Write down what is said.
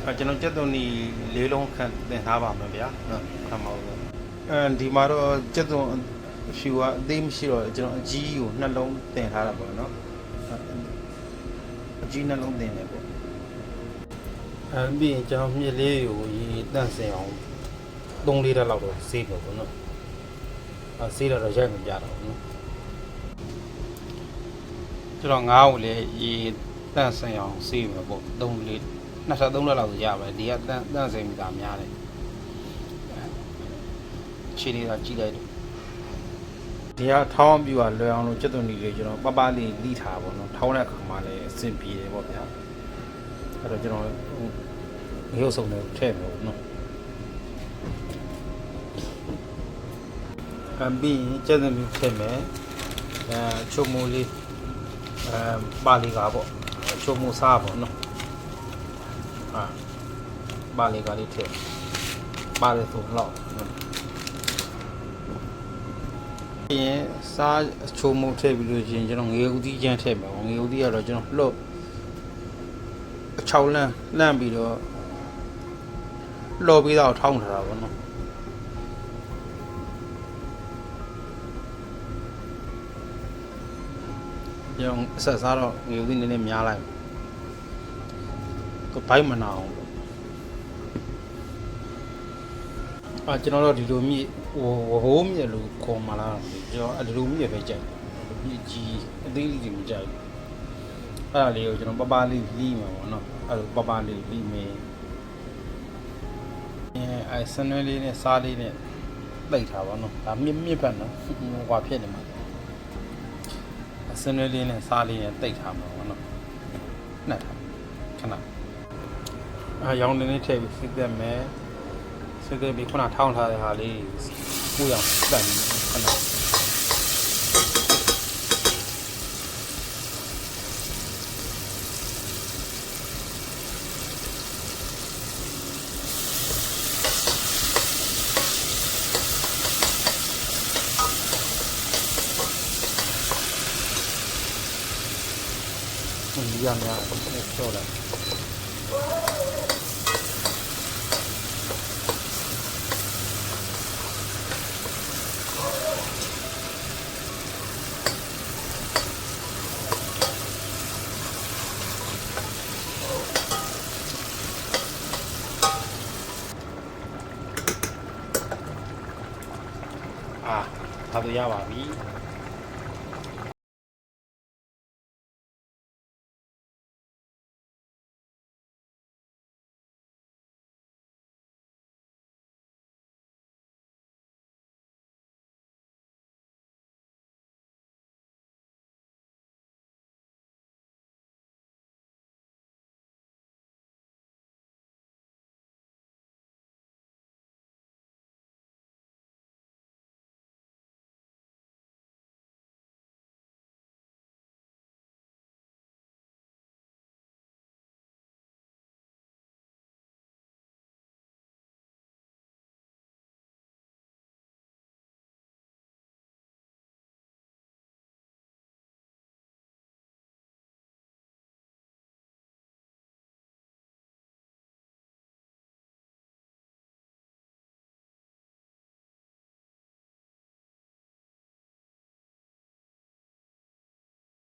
ကျွန်တော်ကြက်သွန်နီလေးလုံးခန့်တင်ထားပါမယ်ဗျာနော်ခါမအောင်ဒီမှာတော့ကြက်သွန်ဖြူကအသေးမရှိတော့ကျွန်တော်အကြီးကိုနှလုံးတင်ထားတာပေါ့နော်အကြီးနှလုံးတင်တယ်ပေါ့ပြီးရင်ကျွန်တော်မြစ်လေးကိုရေတန့်စင်အောင်3-4တက်လောက်တော့ဆေးပေါ့နော်ဆေးတော့ရိုက်မပြတော့ဘူးနော်ကျွန်တော်ငါးကိုလည်းရေတန့်စင်အောင်ဆေးမယ်ပေါ့23လက်လောက်ရပါတယ်ဒီကတန့်စင်မိတာများတယ်ခြေလေးကကြည့်လိုက်ဒီကထောင်းပြူကလွယ်အောင်လို့ကြက်သွန်နီလေးကျွန်တော်ပပလေးလိထားပါတော့ထောင်းတဲ့အခါမှာလည်းအဆင်ပြေတယ်ပေါ့ဗျာအဲ့တော့ကျွန်တော်ငရုတ်စုံလေးထည့်မယ်ပေါ့နော်ပြီးရင်ကြက်သွန်နီထည့်မယ်ချုံမိုးလေးပါလီကပေါ့ချုံမိုးစားပေါ့နော်ပါလီကလေးထည့်ပါလေဆိုတော့ရင်စားချိုးမှုထည့်ပြီးလို့ရှင်ကျွန်တော်ငရေဦးသီးချမ်းထည့်ပါငရေဦးသီးကတော့ကျွန်တော်လှုပ်6လန့်ပြီးတော့လှော်ပြီးတော့ထောင်းထားတာပေါ့နော်ကျွန်တော်အဆက်စားတော့ငရေဦးသီးနည်းနည်းများလိုက်ကိုဘိုက်မနာအောင်ကျွန်တော်တို့ဒီလိုမြည်ဟိုးမြည်လို့ခေါ်မှလားကျွန်တော်ဒီလိုမြည်ပဲကြိုက်မြည်ကြီးအသေးလေးတွေမကြိုက်ဘူးအဲ့ဒါလေးကိုကျွန်တော်ပပလေးလီးမှာပေါ့နော်အဲ့လိုပပလေးလီးမယ်အဲ့ဆန်နွဲလေးနဲ့စားလေးနဲ့တိတ်ထားပါနော်ဒါမြစ်ဖက်နော်ဟွာဖြစ်နေမှာဆန်နွဲလေးနဲ့စားလေးနဲ့တိတ်ထားမှာပေါ့နော်နှက်ထားခဏရောင်လေးထည့်ပြီးစစ်သက်မယ်စစ်သက်ပြီးခုနထောင်းထားတဲ့ဟာလေးကိုရအောင်စက်နေခဏရမ်းရတယ်ဆော့လိုက်ဒါဆိုရပါပြီ